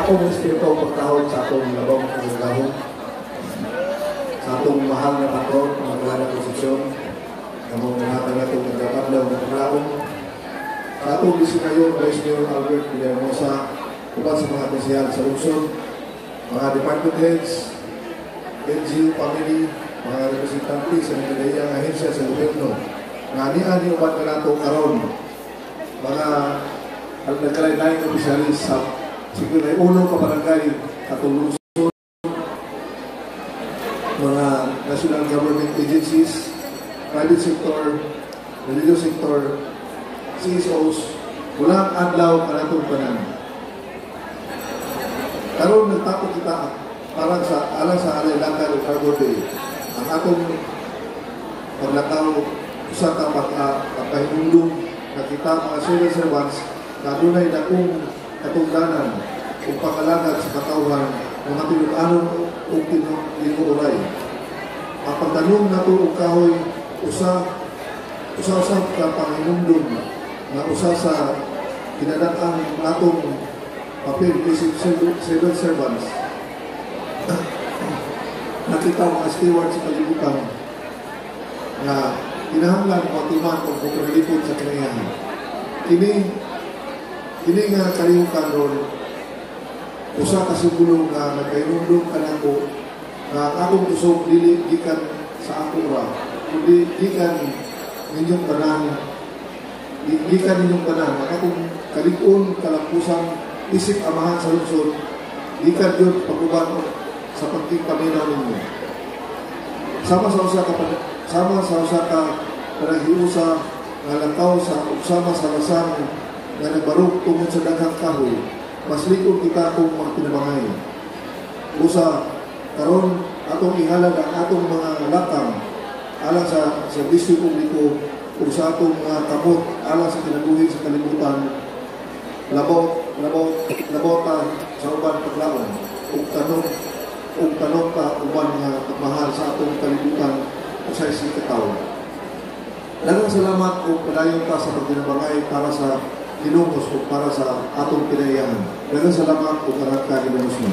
akong espiritu pagkahon sa atong labong kagagahon, sa atong mahal na patron, mga mahal na posisyon, namang nahatag na itong nagkapaglaw na paglaon, sa atong bisinayon, Vice Mayor Albert Villahermosa, upat sa mga kasihal sa lungsod, mga department heads, NGO family, mga representante sa mga dayang ahensya sa gobyerno, nga ni-ani upat na nato karon, mga nagkalain-lain opisyalis sa siguro ay unang kabarangay atong lungsod, mga national government agencies, private sector, religious sector, CSOs, walang adlaw kanatong tanan. Karon nagtapos kita para sa alang sa alay-lakad o Cargo Day, ang atong paglakaw usa ka pagpahinumdum na kita mga civil servants na dunay dakong katungdanan o pangalagad sa katawhan ng matiluganon o tinuuray. Ang pagtanong na ito o kahoy usa-usap ka panginumdum na usa sa kinadakang natong papel isip civil servants nakita mga steward sa kalibutan na kinahanglan matuman o pagpalipod sa kanayahan. Kini nga kalihukan ron usa ka simbolo nga nagkainumdum ka nako na akong kusog dili gikan sa ako ra kundi gikan ninyong tanan ang akong kalig-on kalampusan isip amahan sa lungsod gikan yun pag-uban sa pagkikaminaw ninyo sama sa usa ka panahiusa nga lakaw sa ugsama sa lasang nga nagbarog tungod sa daghang kahoy, mas likod kita akong mga pinabangay. Usa, karon atong ihalad ang atong mga lakang alang sa serbisyo publiko o sa atong mga kamot alang sa kinabuhi sa kalibutan, labota sa uban paglaon ug tanong pa uban nga mahal sa atong kalibutan o sa isang katawo. Daghang salamat o padayon ka sa pagtinabangay para sa Hinumos o para sa atong pinayahan. Daghang salamat o karang ka Hinumos mo.